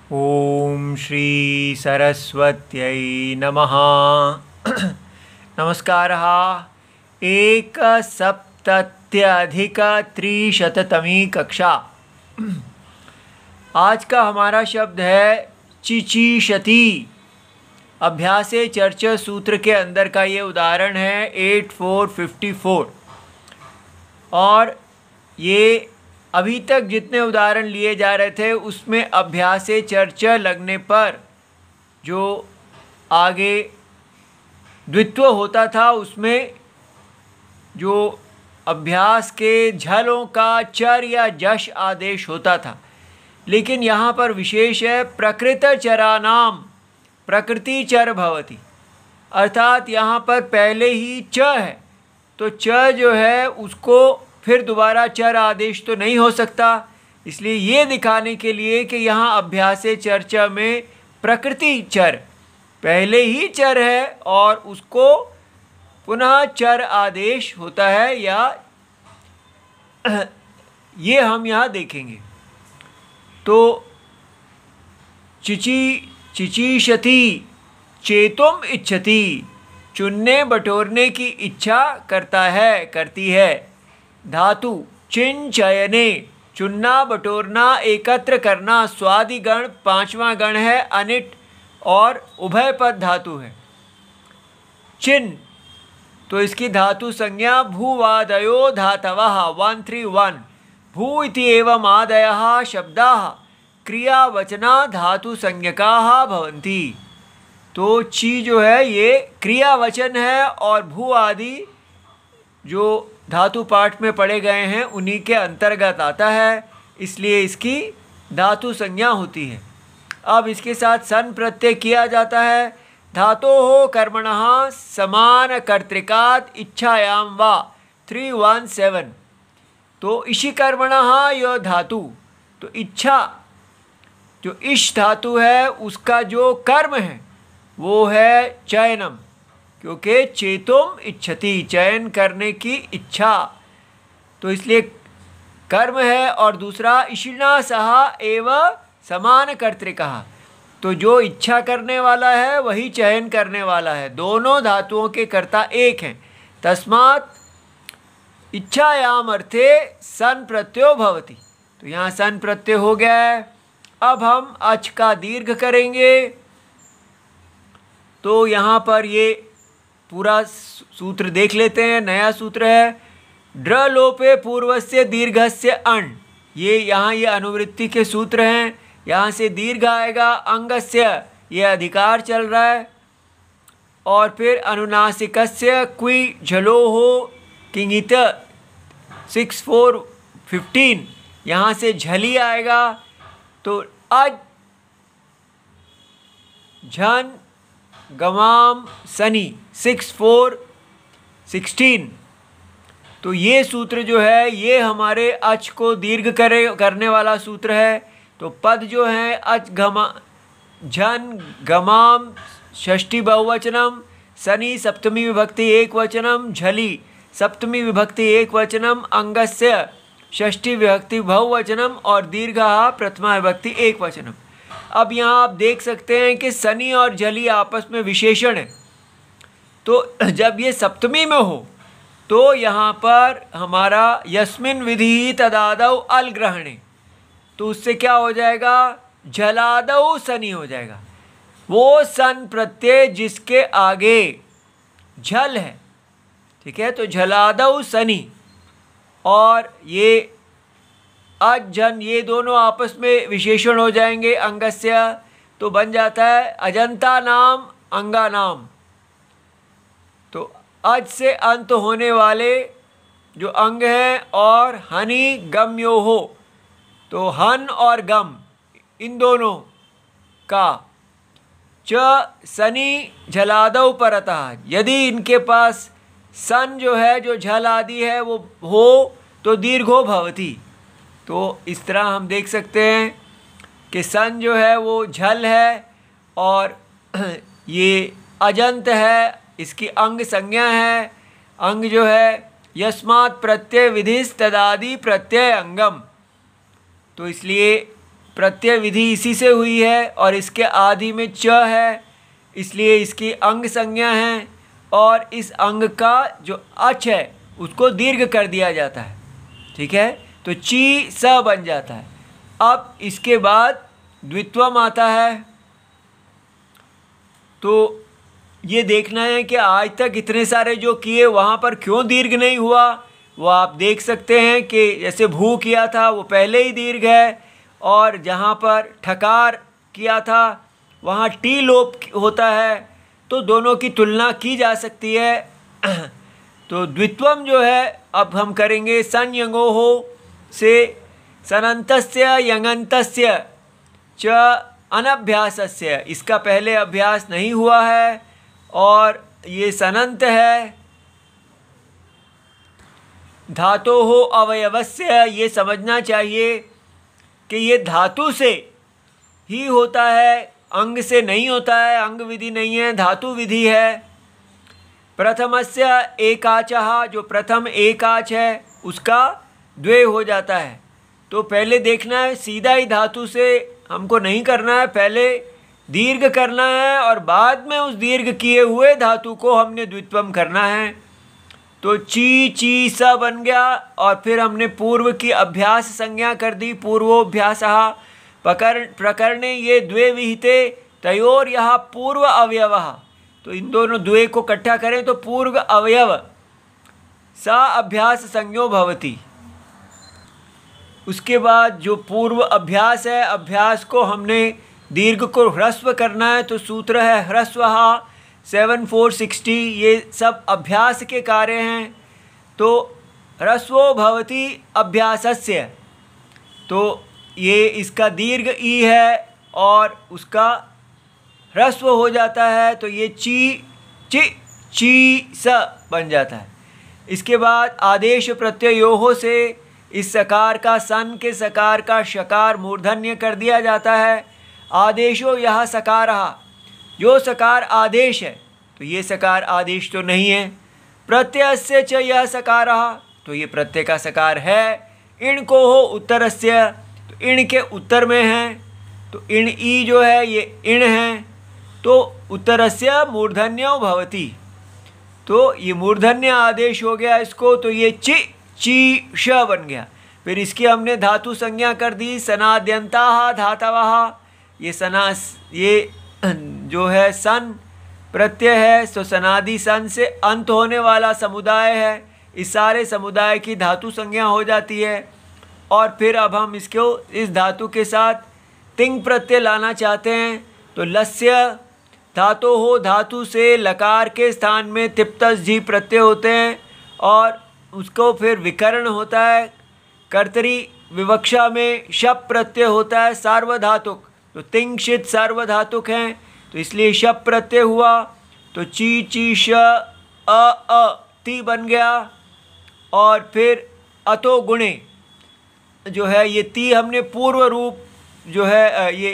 ओम श्री सरस्वत्यै नमः। नमस्कारः। एकसप्तत्यधिकत्रिशततमी कक्षा। आज का हमारा शब्द है चिचीषति। अभ्यासे चर्च सूत्र के अंदर का ये उदाहरण है 8454। और ये अभी तक जितने उदाहरण लिए जा रहे थे उसमें अभ्यासे चर्चा लगने पर जो आगे द्वित्व होता था उसमें जो अभ्यास के झलों का चर या जश आदेश होता था। लेकिन यहाँ पर विशेष है प्रकृत चरानाम प्रकृति चर भवति, अर्थात यहाँ पर पहले ही च है तो च जो है उसको फिर दोबारा चर आदेश तो नहीं हो सकता। इसलिए ये दिखाने के लिए कि यहाँ अभ्यासे चर्चा में प्रकृति चर पहले ही चर है और उसको पुनः चर आदेश होता है, या ये हम यहाँ देखेंगे। तो चिचीषति चेतुम इच्छति, चुनने बटोरने की इच्छा करता है करती है। धातु चिंचयने, चुनना बटोरना एकत्र करना। स्वादिगण पांचवा गण है, अनिट और उभय पद धातु है। चिन तो इसकी धातु संज्ञा भूवादयो धातवः 131। भू इति एवं आदयः शब्दाः क्रियावचना धातु संज्ञकाः भवन्ति। तो ची जो है ये क्रियावचन है और भू आदि जो धातु पाठ में पढ़े गए हैं उन्हीं के अंतर्गत आता है, इसलिए इसकी धातु संज्ञा होती है। अब इसके साथ सन प्रत्यय किया जाता है। धातोः कर्मणः समान कर्तृकात् इच्छायाम वा 317। तो इषि कर्मणः यो धातु, तो इच्छा जो इश धातु है उसका जो कर्म है वो है चयनम, क्योंकि चेतुम इच्छति चयन करने की इच्छा, तो इसलिए कर्म है। और दूसरा इशिना सह एव समान कर्तृकः, तो जो इच्छा करने वाला है वही चयन करने वाला है। दोनों धातुओं के कर्ता एक हैं। तस्मात् इच्छायाम अर्थे सन प्रत्ययो भवति। तो यहाँ सन प्रत्यय हो गया है। अब हम अच का दीर्घ करेंगे। तो यहाँ पर ये पूरा सूत्र देख लेते हैं। नया सूत्र है ड्र लोपे पूर्वस्य दीर्घस्य अण। ये यहाँ ये अनुवृत्ति के सूत्र हैं। यहाँ से दीर्घ आएगा, अंगस्य ये अधिकार चल रहा है, और फिर अनुनासिकस्य क्वि झलोहो किंगित 6415 यहाँ से झली आएगा। तो अज झन गमाम सनी 6416। तो ये सूत्र जो है ये हमारे अच को दीर्घ करने वाला सूत्र है। तो पद जो है अच घमा झन गमाम षष्ठी बहुवचनम, सनी सप्तमी विभक्ति एक वचनम, झली सप्तमी विभक्ति एक वचनम, अंगस्य षष्ठी विभक्ति बहुवचनम और दीर्घः प्रथमा विभक्ति एक वचनम। अब यहाँ आप देख सकते हैं कि सनी और झली आपस में विशेषण है। तो जब ये सप्तमी में हो तो यहाँ पर हमारा यस्मिन विधि तदादौ अल ग्रहणे, तो उससे क्या हो जाएगा, झलादौ सनी हो जाएगा। वो सन प्रत्यय जिसके आगे झल है, ठीक है, तो झलादौ सनी और ये अजन ये दोनों आपस में विशेषण हो जाएंगे अंगस्य। तो बन जाता है अजंता नाम अंगा नाम। तो अज से अंत होने वाले जो अंग हैं और हनि गम्यो हो, तो हन और गम इन दोनों का च सनी झलादौ परतः, यदि इनके पास सन जो है जो झल आदि है वो हो तो दीर्घो भवति। तो इस तरह हम देख सकते हैं कि सन जो है वो झल है और ये अजंत है, इसकी अंग संज्ञा है। अंग जो है यस्मात् प्रत्यय विधिस्तदादि प्रत्यय अंगम, तो इसलिए प्रत्यय विधि इसी से हुई है और इसके आदि में च है, इसलिए इसकी अंग संज्ञा है और इस अंग का जो अच है उसको दीर्घ कर दिया जाता है। ठीक है, तो ची स बन जाता है। अब इसके बाद द्वित्वम आता है। तो ये देखना है कि आज तक इतने सारे जो किए वहाँ पर क्यों दीर्घ नहीं हुआ, वो आप देख सकते हैं कि जैसे भू किया था वो पहले ही दीर्घ है, और जहाँ पर ठकार किया था वहाँ टी लोप होता है, तो दोनों की तुलना की जा सकती है। तो द्वित्वम जो है अब हम करेंगे संयंगोः से सनन्तस्य यङन्तस्य च अनभ्यासस्य। इसका पहले अभ्यास नहीं हुआ है और ये सनंत है। धातोः अवयवस्य, ये समझना चाहिए कि ये धातु से ही होता है, अंग से नहीं होता है, अंग विधि नहीं है, धातु विधि है। प्रथमस्य एकाचः, जो प्रथम एकाच है उसका द्वे हो जाता है। तो पहले देखना है सीधा ही धातु से हमको नहीं करना है, पहले दीर्घ करना है और बाद में उस दीर्घ किए हुए धातु को हमने द्वित्वम करना है। तो ची ची स बन गया और फिर हमने पूर्व की अभ्यास संज्ञा कर दी, पूर्वोऽभ्यासः प्रकरणे ये द्वे विहिते तयोर यह पूर्व अवयवः। तो इन दोनों द्वे को इकट्ठा करें तो पूर्व अवयव सा अभ्यास संज्ञो भवति। उसके बाद जो पूर्व अभ्यास है, अभ्यास को हमने दीर्घ को ह्रस्व करना है, तो सूत्र है ह्रस्वः 7460। ये सब अभ्यास के कार्य हैं। तो ह्रस्वो भवति अभ्यासस्य, तो ये इसका दीर्घ ई है और उसका ह्रस्व हो जाता है, तो ये ची ची ची स बन जाता है। इसके बाद आदेश प्रत्ययोः से इस सकार का सन के सकार का शकार मूर्धन्य कर दिया जाता है। आदेशो यह सकारः, जो सकार आदेश है, तो ये सकार आदेश तो नहीं है। प्रत्ययस्य च यह सकारः, तो ये प्रत्यय का सकार है। इण को हो उत्तरस्य, तो इण के उत्तर में है, तो इण ई जो है ये इण है, तो उत्तरस्य मूर्धन्यो भवति। तो ये मूर्धन्य आदेश हो गया इसको, तो ये चि ची श बन गया। फिर इसकी हमने धातु संज्ञा कर दी सनाद्यन्ताः धातवः। ये ये जो है सन प्रत्यय है, तो सनादि सन से अंत होने वाला समुदाय है, इस सारे समुदाय की धातु संज्ञा हो जाती है। और फिर अब हम इसको इस धातु के साथ तिंग प्रत्यय लाना चाहते हैं, तो लस्य धातु हो, धातु से लकार के स्थान में तिप्तस जी प्रत्यय होते हैं और उसको फिर विकर्ण होता है। कर्तरी विवक्षा में शप प्रत्यय होता है सार्वधातुक, तो तिंग शित सार्वधातुक हैं, तो इसलिए शप प्रत्यय हुआ। तो ची ची श अ ती बन गया। और फिर अतो गुणे जो है ये ती हमने पूर्व रूप जो है ये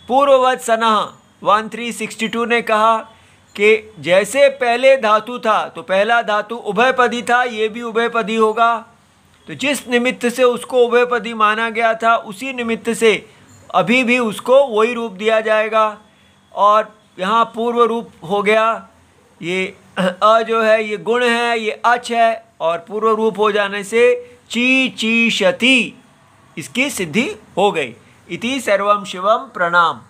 पूर्ववत सनः 1362 ने कहा कि जैसे पहले धातु था तो पहला धातु उभयपदी था, ये भी उभयपदी होगा। तो जिस निमित्त से उसको उभयपदी माना गया था उसी निमित्त से अभी भी उसको वही रूप दिया जाएगा। और यहाँ पूर्व रूप हो गया, ये अ जो है ये गुण है, ये अच है, और पूर्व रूप हो जाने से ची ची शति इसकी सिद्धि हो गई। इति सर्वम शिवम प्रणाम।